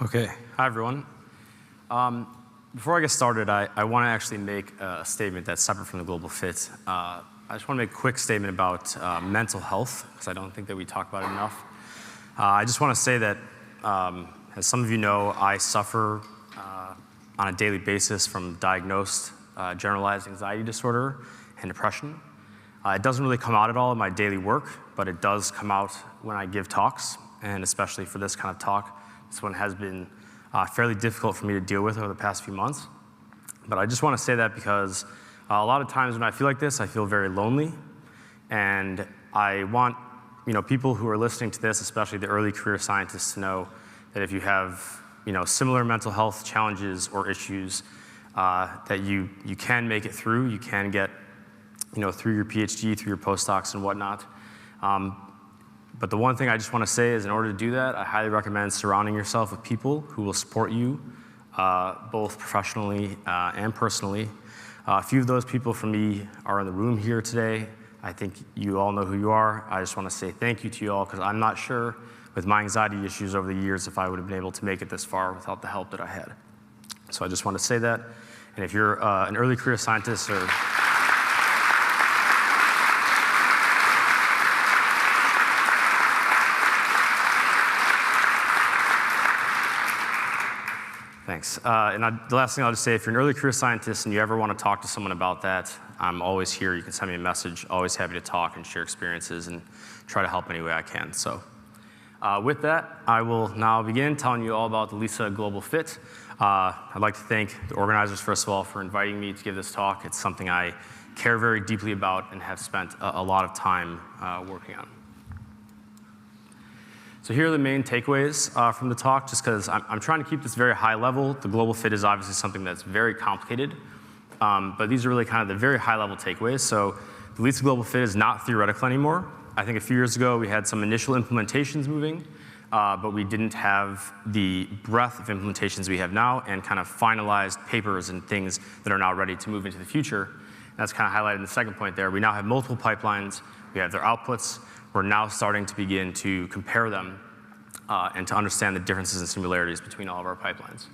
Okay, hi everyone. Before I get started, I want to actually make a statement that's separate from the global fit. I just want to make a quick statement about mental health, because I don't think that we talk about it enough. I just want to say that, as some of you know, I suffer on a daily basis from diagnosed generalized anxiety disorder and depression. It doesn't really come out at all in my daily work, but it does come out when I give talks, and especially for this kind of talk. This one has been fairly difficult for me to deal with over the past few months. But I just want to say that because a lot of times when I feel like this, I feel very lonely. And I want people who are listening to this, especially the early career scientists, to know that if you have similar mental health challenges or issues, that you can make it through. You can get through your PhD, through your postdocs and whatnot. But the one thing I just want to say is in order to do that, I highly recommend surrounding yourself with people who will support you, both professionally and personally. A few of those people for me are in the room here today. I think you all know who you are. I just want to say thank you to you all, because I'm not sure with my anxiety issues over the years if I would have been able to make it this far without the help that I had. So I just want to say that. And if you're an early career scientist or Thanks. The last thing I'll just say, if you're an early career scientist and you ever want to talk to someone about that, I'm always here. You can send me a message. Always happy to talk and share experiences and try to help any way I can. So with that, I will now begin telling you all about the LISA Global Fit. I'd like to thank the organizers, first of all, for inviting me to give this talk. It's something I care very deeply about and have spent a lot of time working on. So here are the main takeaways from the talk, just because I'm trying to keep this very high level. The global fit is obviously something that's very complicated, but these are really kind of the very high level takeaways. So the LISA global fit is not theoretical anymore. I think a few years ago we had some initial implementations moving, but we didn't have the breadth of implementations we have now and kind of finalized papers and things that are now ready to move into the future. And that's kind of highlighted in the second point there. We now have multiple pipelines. We have their outputs. We're now starting to begin to compare them and to understand the differences and similarities between all of our pipelines.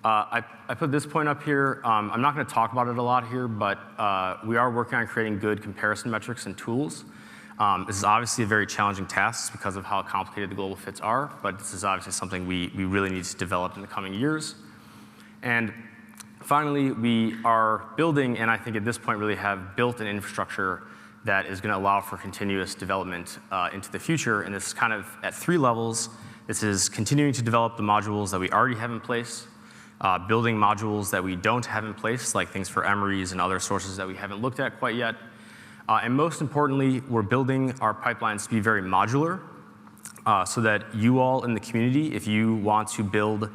I put this point up here. I'm not going to talk about it a lot here, but we are working on creating good comparison metrics and tools. This is obviously a very challenging task because of how complicated the global fits are, but this is obviously something we really need to develop in the coming years. And finally, we are building, and I think at this point really have built an infrastructure that is going to allow for continuous development into the future. And this is kind of at three levels. This is continuing to develop the modules that we already have in place, building modules that we don't have in place, like things for MREs and other sources that we haven't looked at quite yet. And most importantly, we're building our pipelines to be very modular so that you all in the community, if you want to build,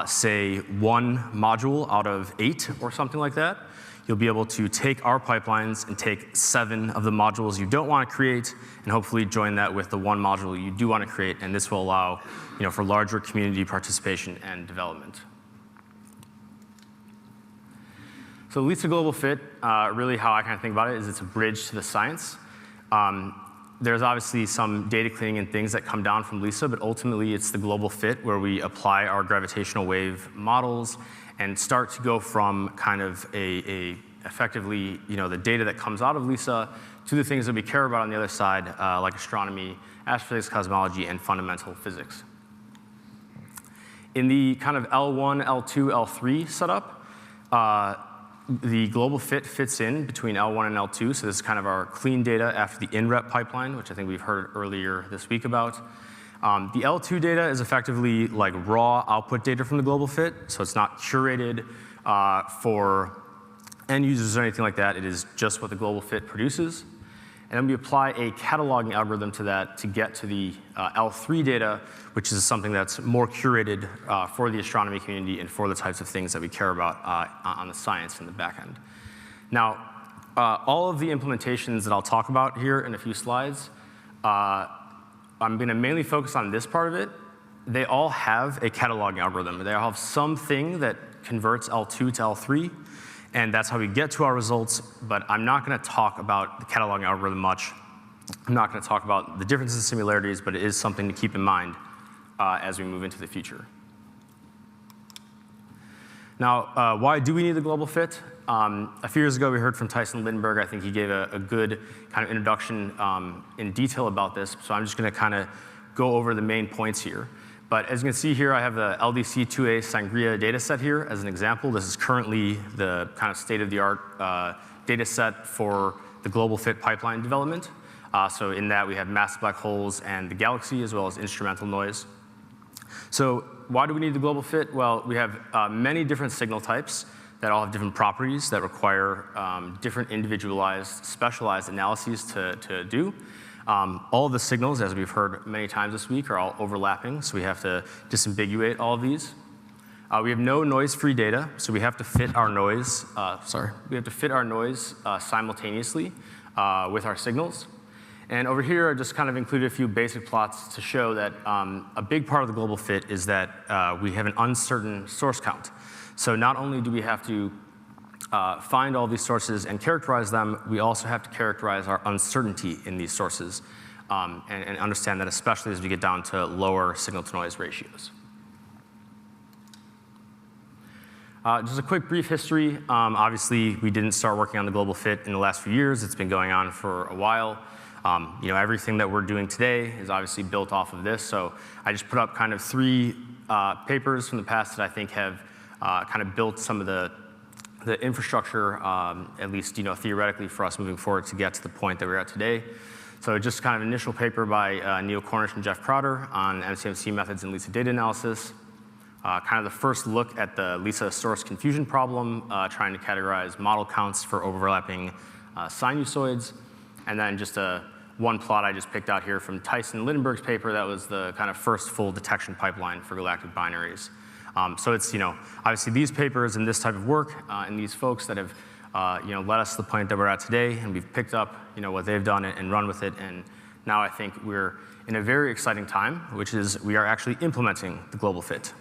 say, one module out of 8 or something like that, you'll be able to take our pipelines and take 7 of the modules you don't want to create and hopefully join that with the one module you do want to create. And this will allow for larger community participation and development. So LISA Global Fit, really how I kind of think about it is it's a bridge to the science. There's obviously some data cleaning and things that come down from LISA, but ultimately it's the global fit where we apply our gravitational wave models and start to go from kind of effectively, the data that comes out of LISA to the things that we care about on the other side, like astronomy, astrophysics, cosmology, and fundamental physics. In the kind of L1, L2, L3 setup, the global fit fits in between L1 and L2, so this is kind of our clean data after the in-rep pipeline, which I think we've heard earlier this week about. The L2 data is effectively like raw output data from the global fit, so it's not curated for end users or anything like that. It is just what the global fit produces. And then we apply a cataloging algorithm to that to get to the L3 data, which is something that's more curated for the astronomy community and for the types of things that we care about on the science in the back end. Now, all of the implementations that I'll talk about here in a few slides, I'm going to mainly focus on this part of it. They all have a cataloging algorithm. They all have something that converts L2 to L3, and that's how we get to our results, but I'm not going to talk about the cataloging algorithm much. I'm not going to talk about the differences and similarities, but it is something to keep in mind as we move into the future. Now, why do we need the global fit? A few years ago, we heard from Tyson Lindenberg. I think he gave a good kind of introduction in detail about this. So I'm just going to kind of go over the main points here. But as you can see here, I have the LDC2A Sangria data set here as an example. This is currently the kind of state-of-the-art data set for the global fit pipeline development. So in that, we have massive black holes and the galaxy, as well as instrumental noise. So why do we need the global fit? Well, we have many different signal types that all have different properties that require different individualized, specialized analyses to do. All of the signals, as we've heard many times this week, are all overlapping, so we have to disambiguate all of these. We have no noise-free data, so we have to fit our noise. We have to fit our noise simultaneously with our signals. And over here, I just kind of included a few basic plots to show that a big part of the global fit is that we have an uncertain source count. So not only do we have to find all these sources and characterize them, we also have to characterize our uncertainty in these sources and understand that, especially as we get down to lower signal-to-noise ratios. Just a quick brief history. Obviously, we didn't start working on the global fit in the last few years. It's been going on for a while. Everything that we're doing today is obviously built off of this. So I just put up kind of 3 papers from the past that I think have kind of built some of the infrastructure, at least theoretically, for us moving forward to get to the point that we're at today. So just kind of an initial paper by Neil Cornish and Jeff Crowder on MCMC methods and LISA data analysis. Kind of the first look at the LISA source confusion problem, trying to categorize model counts for overlapping sinusoids. And then just one plot I just picked out here from Tyson Lindenberg's paper that was the kind of first full detection pipeline for galactic binaries. So it's, obviously these papers and this type of work and these folks that have, led us to the point that we're at today, and we've picked up, what they've done and run with it. And now I think we're in a very exciting time, which is we are actually implementing the global fit.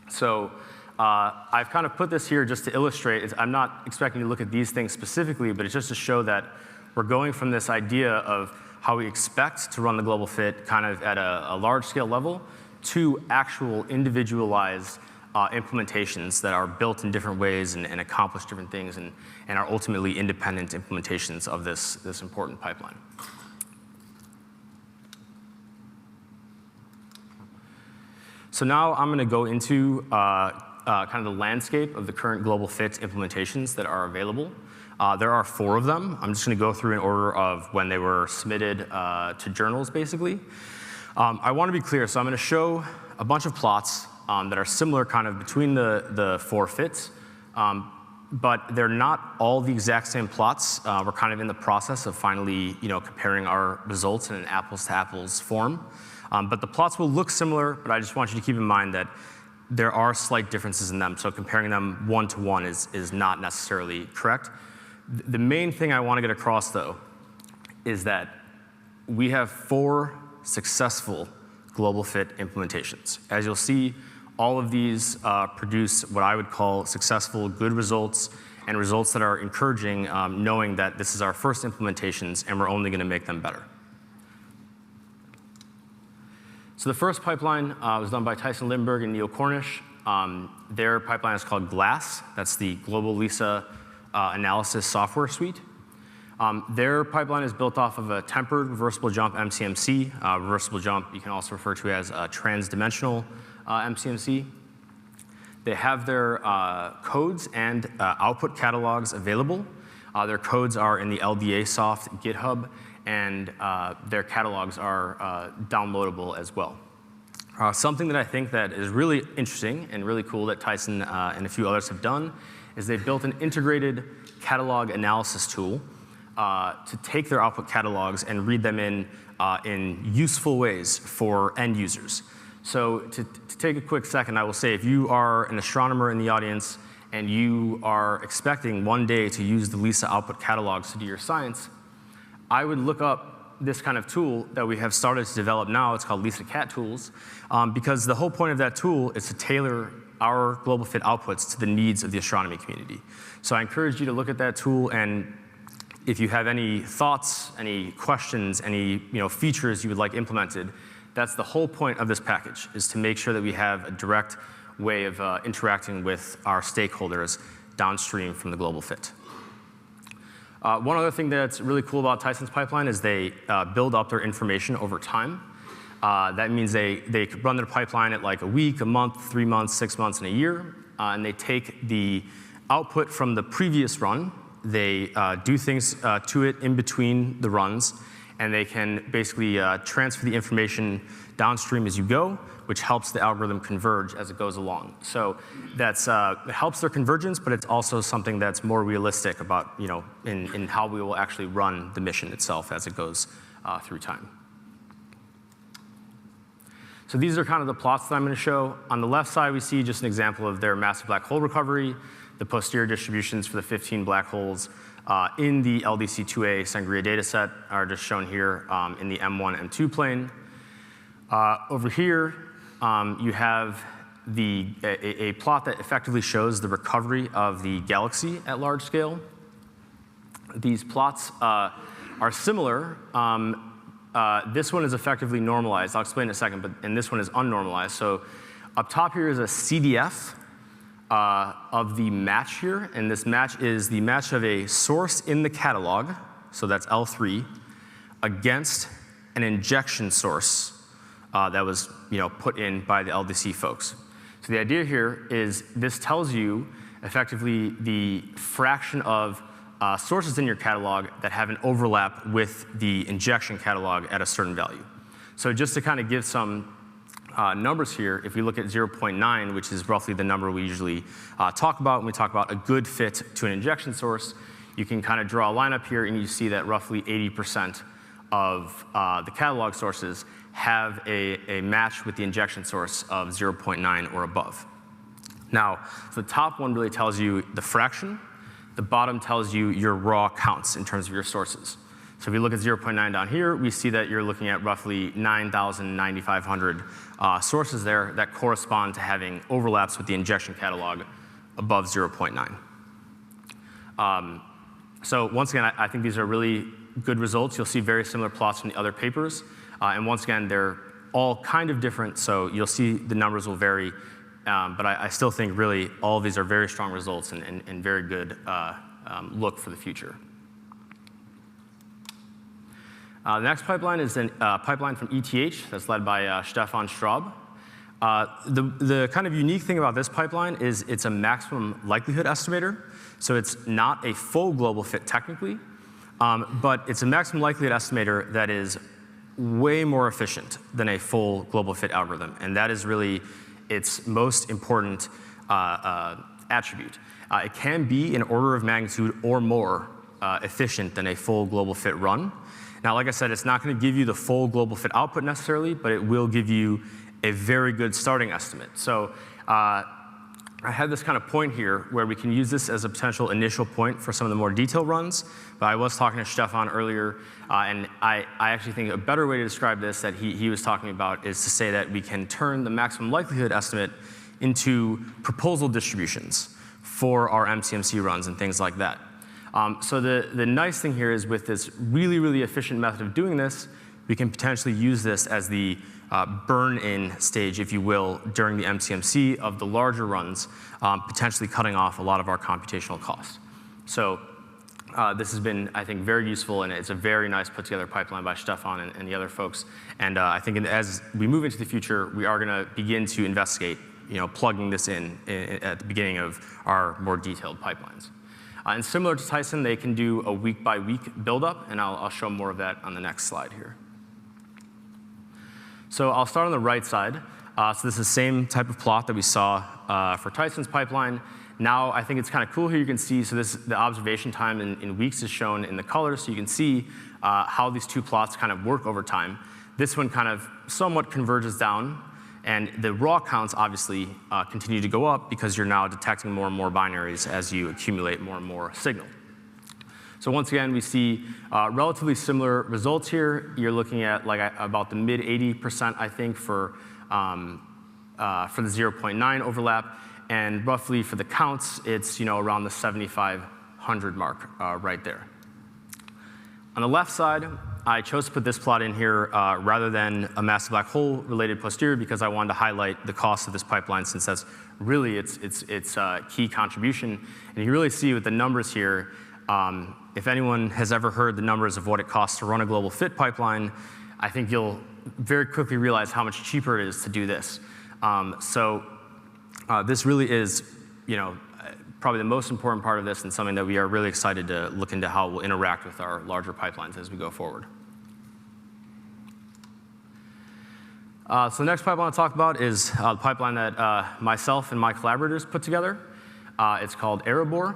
So I've kind of put this here just to illustrate. I'm not expecting you to look at these things specifically, but it's just to show that we're going from this idea of how we expect to run the global fit kind of at a large scale level to actual individualized implementations that are built in different ways and accomplish different things and are ultimately independent implementations of this important pipeline. So now I'm going to go into kind of the landscape of the current global fit implementations that are available. There are 4 of them. I'm just going to go through in order of when they were submitted to journals, basically. I want to be clear, so I'm going to show a bunch of plots that are similar kind of between the 4 fits, but they're not all the exact same plots. We're kind of in the process of finally comparing our results in an apples-to-apples form. But the plots will look similar, but I just want you to keep in mind that there are slight differences in them, so comparing them one-to-one is not necessarily correct. The main thing I want to get across, though, is that we have 4 successful global fit implementations. As you'll see, all of these produce what I would call successful, good results, and results that are encouraging, knowing that this is our first implementations and we're only going to make them better. So the first pipeline was done by Tyson Lindenberg and Neil Cornish. Their pipeline is called GLASS. That's the Global LISA Analysis Software Suite. Their pipeline is built off of a tempered reversible jump MCMC. Reversible jump you can also refer to as a transdimensional MCMC. They have their codes and output catalogs available. Their codes are in the LDA Soft GitHub, and their catalogs are downloadable as well. Something that I think that is really interesting and really cool that Tyson and a few others have done is they've built an integrated catalog analysis tool to take their output catalogs and read them in useful ways for end users. So to take a quick second, I will say if you are an astronomer in the audience and you are expecting one day to use the LISA output catalogs to do your science, I would look up this kind of tool that we have started to develop now. It's called LISA Cat Tools, because the whole point of that tool is to tailor our global fit outputs to the needs of the astronomy community. So I encourage you to look at that tool, and if you have any thoughts, any questions, any features you would like implemented, that's the whole point of this package, is to make sure that we have a direct way of interacting with our stakeholders downstream from the global fit. One other thing that's really cool about Tyson's pipeline is they build up their information over time. That means they run their pipeline at like a week, a month, 3 months, 6 months, and a year. And they take the output from the previous run, they do things to it in between the runs, and they can basically transfer the information downstream as you go, which helps the algorithm converge as it goes along. So that's, it helps their convergence, but it's also something that's more realistic about, in how we will actually run the mission itself as it goes through time. So these are kind of the plots that I'm going to show. On the left side, we see just an example of their massive black hole recovery. The posterior distributions for the 15 black holes in the LDC2A Sangria dataset are just shown here in the M1, M2 plane. Over here, you have a plot that effectively shows the recovery of the galaxy at large scale. These plots are similar. This one is effectively normalized. I'll explain in a second, and this one is unnormalized. So up top here is a CDF of the match here, and this match is the match of a source in the catalog, so that's L3, against an injection source that was put in by the LDC folks. So the idea here is this tells you effectively the fraction of sources in your catalog that have an overlap with the injection catalog at a certain value. So just to kind of give some numbers here, if we look at 0.9, which is roughly the number we usually talk about when we talk about a good fit to an injection source, you can kind of draw a line up here and you see that roughly 80% of the catalog sources have a match with the injection source of 0.9 or above. Now, the top one really tells you the fraction. The bottom tells you your raw counts in terms of your sources. So if we look at 0.9 down here, we see that you're looking at roughly 9,500 sources there that correspond to having overlaps with the injection catalog above 0.9. So once again, I think these are really good results. You'll see very similar plots from the other papers. And once again, they're all kind of different, so you'll see the numbers will vary. But I still think really all of these are very strong results and very good look for the future. The next pipeline is a pipeline from ETH that's led by Stefan Straub. The kind of unique thing about this pipeline is it's a maximum likelihood estimator. So it's not a full global fit technically, but it's a maximum likelihood estimator that is way more efficient than a full global fit algorithm. And that is really its most important attribute. It can be an order of magnitude or more efficient than a full global fit run. Now, like I said, it's not going to give you the full global fit output necessarily, but it will give you a very good starting estimate. So I have this kind of point here where we can use this as a potential initial point for some of the more detailed runs. But I was talking to Stefan earlier, and I actually think a better way to describe this that he was talking about is to say that we can turn the maximum likelihood estimate into proposal distributions for our MCMC runs and things like that. So the nice thing here is with this really, really efficient method of doing this, we can potentially use this as the burn-in stage, if you will, during the MCMC of the larger runs, potentially cutting off a lot of our computational costs. So this has been, I think, very useful, and it's a very nice put-together pipeline by Stefan and the other folks. And I think as we move into the future, we are going to begin to investigate, plugging this in at the beginning of our more detailed pipelines. And similar to Tyson, they can do a week-by-week build-up, and I'll show more of that on the next slide here. So I'll start on the right side. So this is the same type of plot that we saw for Tyson's pipeline. Now I think it's kind of cool here. You can see, so the observation time in weeks is shown in the colors, so you can see how these two plots kind of work over time. This one kind of somewhat converges down, and the raw counts obviously continue to go up because you're now detecting more and more binaries as you accumulate more and more signal. So once again, we see relatively similar results here. You're looking at like about the mid 80%, I think, for the 0.9 overlap, and roughly for the counts, it's around the 7,500 mark right there. On the left side, I chose to put this plot in here rather than a massive black hole related posterior because I wanted to highlight the cost of this pipeline since that's really its key contribution. And you really see with the numbers here, if anyone has ever heard the numbers of what it costs to run a global fit pipeline, I think you'll very quickly realize how much cheaper it is to do this. This really is, probably the most important part of this and something that we are really excited to look into how we'll interact with our larger pipelines as we go forward. So the next pipeline I'll talk about is the pipeline that myself and my collaborators put together. It's called Erebor.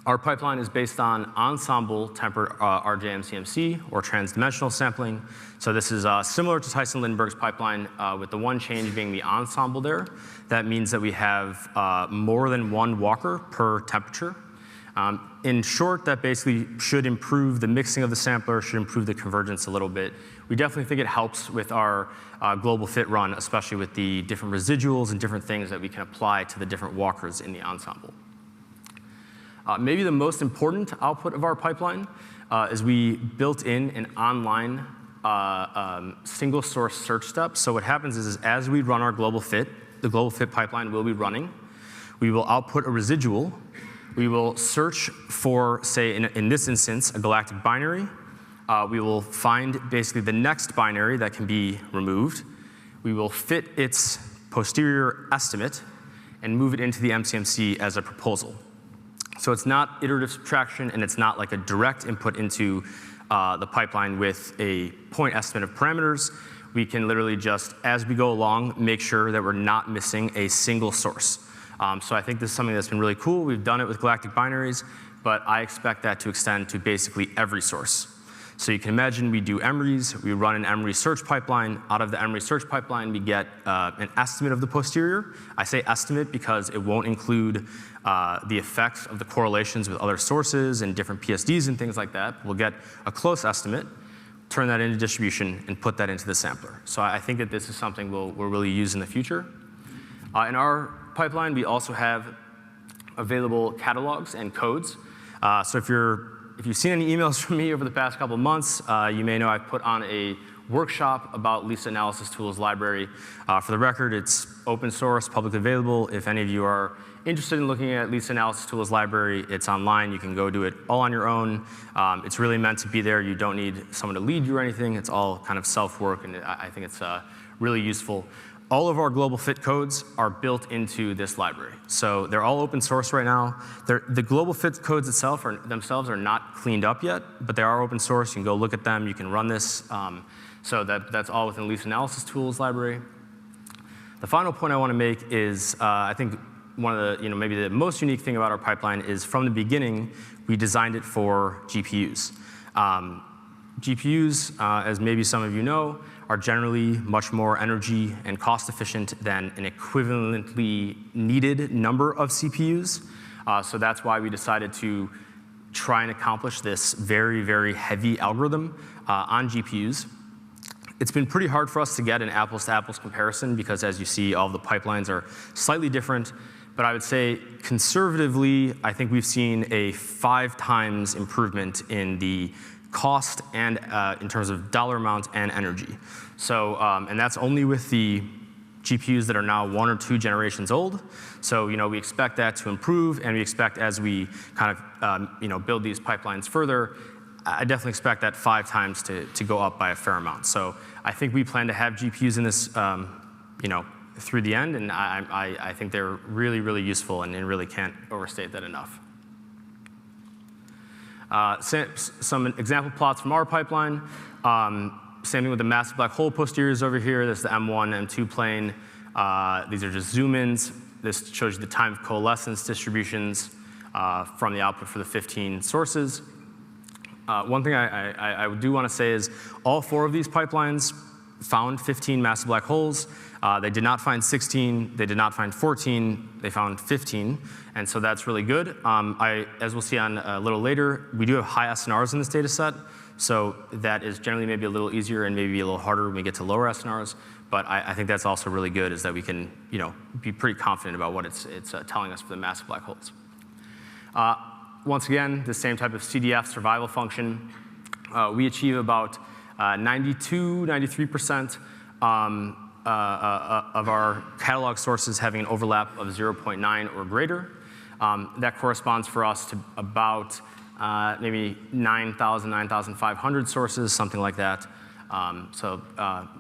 Our pipeline is based on ensemble tempered RJ-MCMC, or transdimensional sampling. So this is similar to Tyson-Lindbergh's pipeline, with the one change being the ensemble there. That means that we have more than one walker per temperature. In short, that basically should improve the mixing of the sampler, should improve the convergence a little bit. We definitely think it helps with our global fit run, especially with the different residuals and different things that we can apply to the different walkers in the ensemble. Maybe the most important output of our pipeline is we built in an online single source search step. So what happens is as we run our global fit, the global fit pipeline will be running. We will output a residual. We will search for, say, in this instance, a galactic binary. We will find basically the next binary that can be removed. We will fit its posterior estimate and move it into the MCMC as a proposal. So it's not iterative subtraction, and it's not like a direct input into the pipeline with a point estimate of parameters. We can literally just, as we go along, make sure that we're not missing a single source. So I think this is something that's been really cool. We've done it with galactic binaries, but I expect that to extend to basically every source. So you can imagine we do emeries, we run an emery search pipeline. Out of the emery search pipeline, we get an estimate of the posterior. I say estimate because it won't include the effects of the correlations with other sources and different PSDs and things like that. We'll get a close estimate, turn that into distribution, and put that into the sampler. So I think that this is something we'll really use in the future. In our pipeline, we also have available catalogs and codes. So if you've seen any emails from me over the past couple of months, you may know I've put on a workshop about Lisa Analysis Tools Library. For the record, it's open source, publicly available. If any of you are interested in looking at Lisa Analysis Tools Library, it's online. You can go do it all on your own. It's really meant to be there. You don't need someone to lead you or anything. It's all kind of self-work, and I think it's really useful. All of our global fit codes are built into this library. So they're all open source right now. The global fit codes themselves are not cleaned up yet, but they are open source. You can go look at them. You can run this. So that's all within Lisa Analysis Tools Library. The final point I want to make is I think one of the, maybe the most unique thing about our pipeline is from the beginning, we designed it for GPUs. GPUs, as maybe some of you know, are generally much more energy and cost efficient than an equivalently needed number of CPUs. So that's why we decided to try and accomplish this very, very heavy algorithm on GPUs. It's been pretty hard for us to get an apples-to-apples comparison because, as you see, all of the pipelines are slightly different. But I would say, conservatively, I think we've seen a 5 times improvement in the cost and in terms of dollar amount and energy. So, and that's only with the GPUs that are now 1 or 2 generations old. So, we expect that to improve, and we expect as we kind of, build these pipelines further, I definitely expect that 5 times to go up by a fair amount. So I think we plan to have GPUs in this, through the end, and I think they're really, really useful, and really can't overstate that enough. Some example plots from our pipeline. Same thing with the massive black hole posteriors over here. This is the M1, M2 plane. These are just zoom-ins. This shows you the time of coalescence distributions from the output for the 15 sources. One thing I do want to say is all 4 of these pipelines found 15 massive black holes. They did not find 16. They did not find 14. They found 15. And so that's really good. As we'll see on a little later, we do have high SNRs in this data set. So that is generally maybe a little easier and maybe a little harder when we get to lower SNRs. But I think that's also really good, is that we can be pretty confident about what it's telling us for the massive black holes. Once again, the same type of CDF survival function. we achieve about 93% of our catalog sources having an overlap of 0.9 or greater. That corresponds for us to about maybe 9,000, 9,500 sources, something like that. So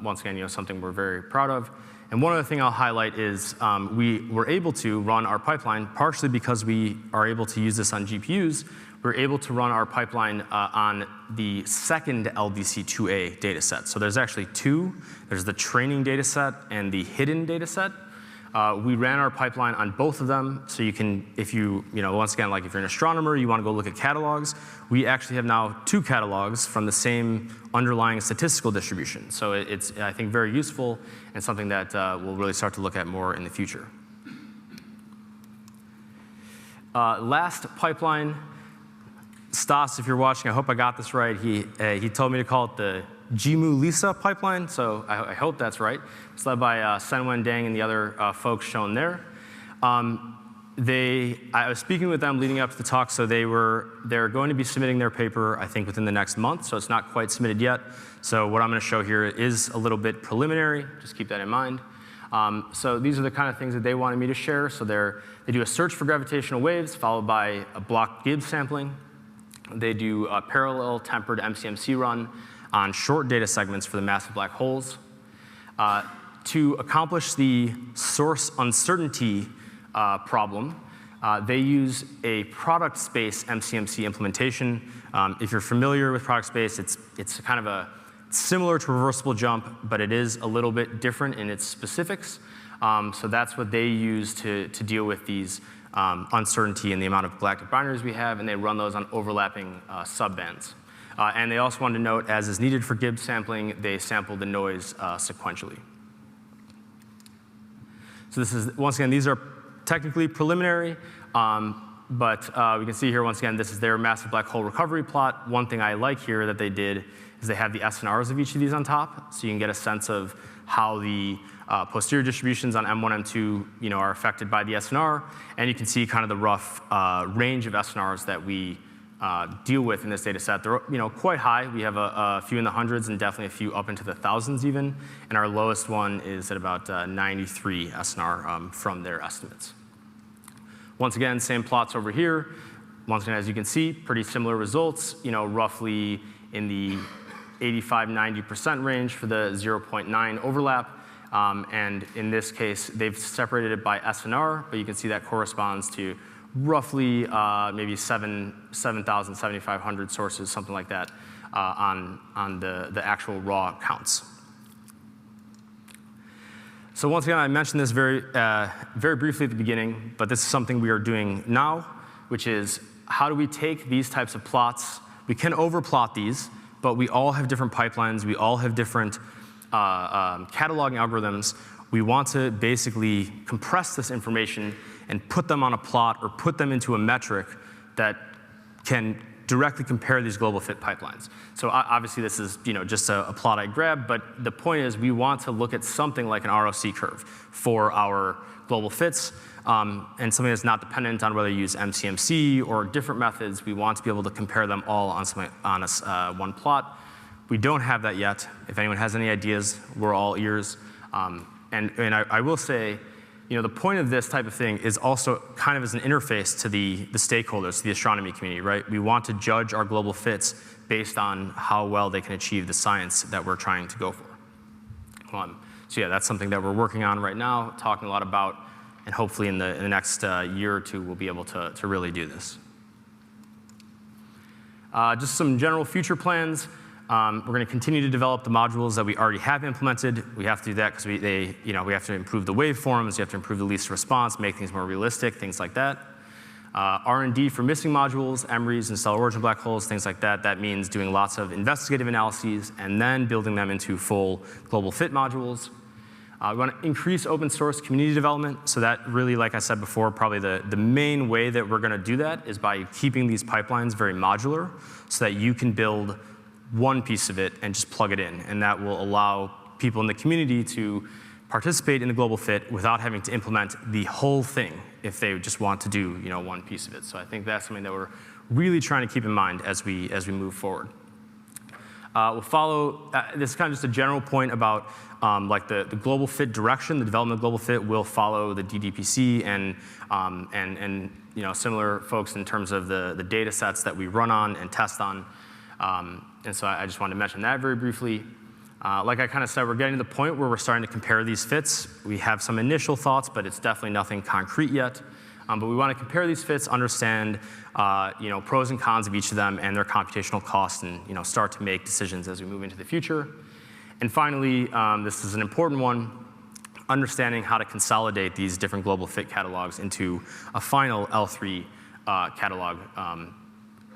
once again, something we're very proud of. And one other thing I'll highlight is we were able to run our pipeline, partially because we are able to use this on GPUs. We're able to run our pipeline on the second LDC2A data set. So there's actually two. There's the training data set and the hidden data set. We ran our pipeline on both of them, so you can, once again, like if you're an astronomer, you want to go look at catalogs, we actually have now two catalogs from the same underlying statistical distribution. So it's, I think, very useful and something that we'll really start to look at more in the future. Last pipeline, Stas, if you're watching, I hope I got this right. He told me to call it the Jimu Lisa pipeline, so I hope that's right. It's led by Senwen Dang and the other folks shown there. I was speaking with them leading up to the talk, so they're going to be submitting their paper, I think, within the next month, so it's not quite submitted yet. So what I'm going to show here is a little bit preliminary, just keep that in mind. So these are the kind of things that they wanted me to share. So they do a search for gravitational waves, followed by a block Gibbs sampling. They do a parallel tempered MCMC run on short data segments for the massive black holes. To accomplish the source uncertainty problem, they use a product space MCMC implementation. If you're familiar with product space, it's kind of similar to reversible jump, but it is a little bit different in its specifics. So that's what they use to deal with these uncertainty in the amount of galactic binaries we have, and they run those on overlapping subbands. And they also wanted to note, as is needed for Gibbs sampling, they sample the noise sequentially. So this is, once again, these are technically preliminary, but we can see here, once again, this is their massive black hole recovery plot. One thing I like here that they did is they have the SNRs of each of these on top, so you can get a sense of how the posterior distributions on M1, M2 are affected by the SNR, and you can see kind of the rough range of SNRs that we deal with in this data set. They're quite high. We have a few in the hundreds and definitely a few up into the thousands even, and our lowest one is at about 93 SNR from their estimates. Once again, same plots over here. Once again, as you can see, pretty similar results, roughly in the 85–90% range for the 0.9 overlap. And in this case, they've separated it by SNR, but you can see that corresponds to roughly maybe 7,000, 7,500 sources, something like that, on the actual raw counts. So once again, I mentioned this very briefly at the beginning, but this is something we are doing now, which is how do we take these types of plots? We can overplot these, but we all have different pipelines. We all have different cataloging algorithms. We want to basically compress this information and put them on a plot or put them into a metric that can directly compare these global fit pipelines. So obviously this is just a plot I grabbed, but the point is we want to look at something like an ROC curve for our global fits, and something that's not dependent on whether you use MCMC or different methods. We want to be able to compare them all on one plot. We don't have that yet. If anyone has any ideas, we're all ears. And I will say, the point of this type of thing is also kind of as an interface to the stakeholders, to the astronomy community, right? We want to judge our global fits based on how well they can achieve the science that we're trying to go for. So yeah, that's something that we're working on right now, talking a lot about, and hopefully in the next year or two, we'll be able to really do this. Just some general future plans. We're going to continue to develop the modules that we already have implemented. We have to do that because we have to improve the waveforms, we have to improve the least response, make things more realistic, things like that. R&D for missing modules, MREs, and stellar origin black holes, things like that. That means doing lots of investigative analyses and then building them into full global fit modules. We want to increase open source community development. So that really, like I said before, probably the main way that we're going to do that is by keeping these pipelines very modular so that you can build one piece of it and just plug it in. And that will allow people in the community to participate in the global fit without having to implement the whole thing if they just want to do one piece of it. So I think that's something that we're really trying to keep in mind as we move forward. will follow, this is kind of just a general point about like the global fit direction. The development of global fit will follow the DDPC and similar folks in terms of the data sets that we run on and test on. And so I just wanted to mention that very briefly. Like I kind of said, we're getting to the point where we're starting to compare these fits. We have some initial thoughts, but it's definitely nothing concrete yet. But we want to compare these fits, understand pros and cons of each of them and their computational costs, and start to make decisions as we move into the future. And finally, this is an important one, understanding how to consolidate these different global fit catalogs into a final L3 catalog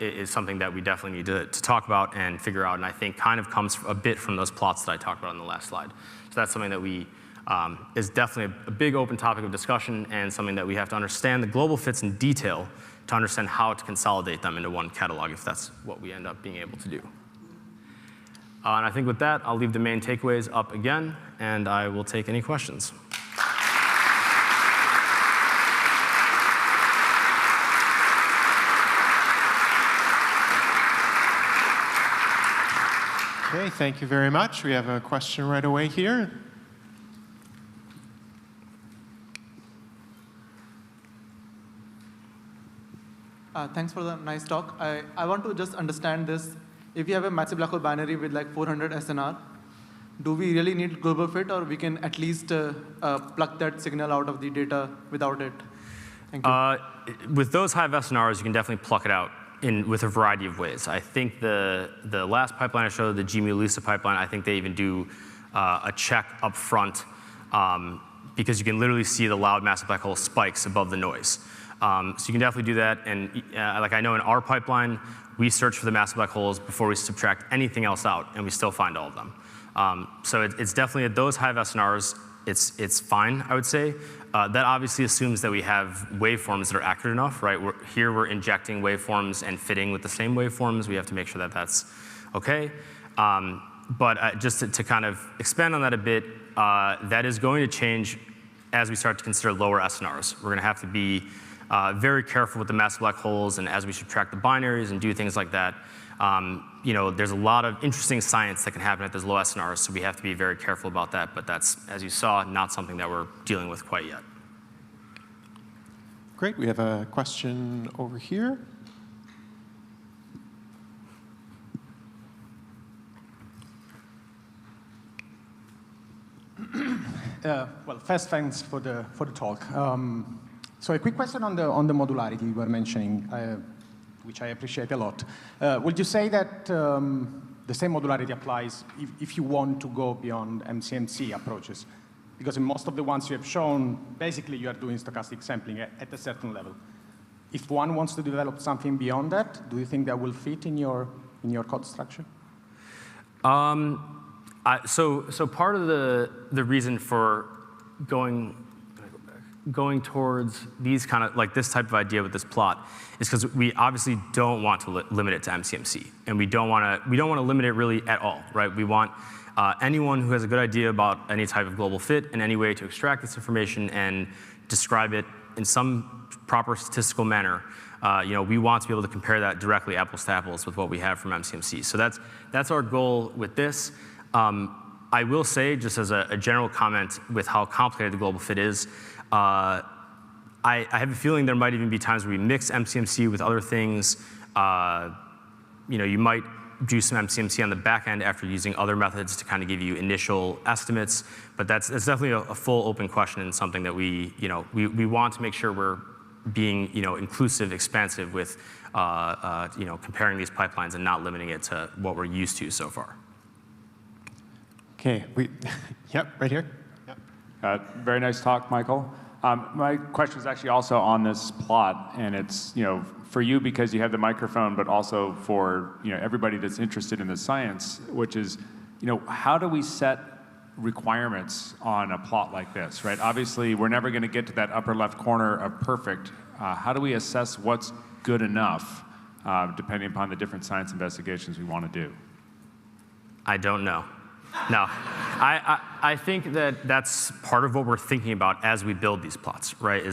is something that we definitely need to talk about and figure out, and I think kind of comes a bit from those plots that I talked about on the last slide. So that's something that we is definitely a big open topic of discussion and something that we have to understand the global fits in detail to understand how to consolidate them into one catalog if that's what we end up being able to do. And I think with that, I'll leave the main takeaways up again, and I will take any questions. Okay, thank you very much. We have a question right away here. Thanks for the nice talk. I want to just understand this. If you have a massive black hole binary with like 400 SNR, do we really need global fit, or we can at least pluck that signal out of the data without it? Thank you. With those high SNRs, you can definitely pluck it out with a variety of ways. I think the last pipeline I showed, the GMU-LISA pipeline, I think they even do a check up front because you can literally see the loud massive black hole spikes above the noise. So you can definitely do that. And like I know in our pipeline, we search for the massive black holes before we subtract anything else out, and we still find all of them. So it's definitely at those high SNRs, it's fine, I would say. That obviously assumes that we have waveforms that are accurate enough, right? Here we're injecting waveforms and fitting with the same waveforms. We have to make sure that that's okay. But just to kind of expand on that a bit, that is going to change as we start to consider lower SNRs. We're going to have to be very careful with the massive black holes, and as we subtract the binaries and do things like that, there's a lot of interesting science that can happen at those low SNRs, so we have to be very careful about that, but that's, as you saw, not something that we're dealing with quite yet. Great, we have a question over here. Well, first, thanks for the talk. So a quick question on the modularity you were mentioning, which I appreciate a lot. Would you say that the same modularity applies if you want to go beyond MCMC approaches? Because in most of the ones you have shown, basically you are doing stochastic sampling at a certain level. If one wants to develop something beyond that, do you think that will fit in your code structure? So part of the reason for going towards these kind of like this type of idea with this plot is because we obviously don't want to limit it to MCMC, and we don't want to limit it really at all, right? We want anyone who has a good idea about any type of global fit and any way to extract this information and describe it in some proper statistical manner. We want to be able to compare that directly apples to apples with what we have from MCMC. So that's our goal with this. I will say, just as a general comment with how complicated the global fit is, I have a feeling there might even be times where we mix MCMC with other things. You might do some MCMC on the back end after using other methods to kind of give you initial estimates, but that's definitely a full open question and something that we want to make sure we're being inclusive, expansive with comparing these pipelines and not limiting it to what we're used to so far. Okay, yep, right here. Yep. Very nice talk, Michael. My question is actually also on this plot, and it's for you because you have the microphone, but also for everybody that's interested in the science, which is how do we set requirements on a plot like this, right? Obviously, we're never going to get to that upper left corner of perfect. How do we assess what's good enough, depending upon the different science investigations we want to do? I don't know. No, I think that that's part of what we're thinking about as we build these plots, right?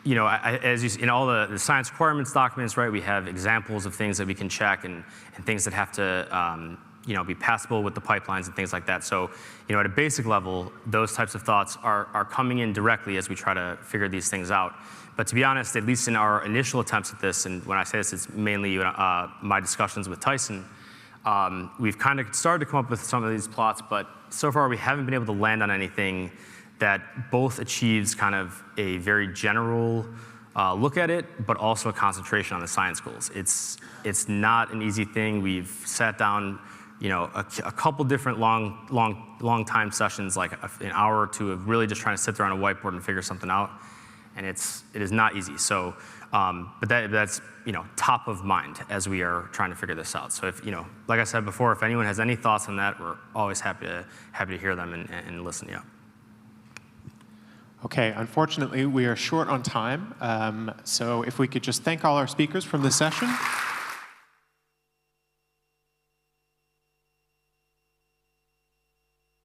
as you see, in all the science requirements documents, right, we have examples of things that we can check and things that have to, be passable with the pipelines and things like that. So, at a basic level, those types of thoughts are coming in directly as we try to figure these things out. But to be honest, at least in our initial attempts at this, and when I say this, it's mainly my discussions with Tyson, we've kind of started to come up with some of these plots, but so far we haven't been able to land on anything that both achieves kind of a very general look at it, but also a concentration on the science goals. It's not an easy thing. We've sat down, a couple different long time sessions, like an hour or two of really just trying to sit there on a whiteboard and figure something out, and it is not easy. So, but that's top of mind as we are trying to figure this out. So if like I said before, if anyone has any thoughts on that, we're always happy to hear them and listen. Yeah. Okay, unfortunately, we are short on time. So if we could just thank all our speakers from this session.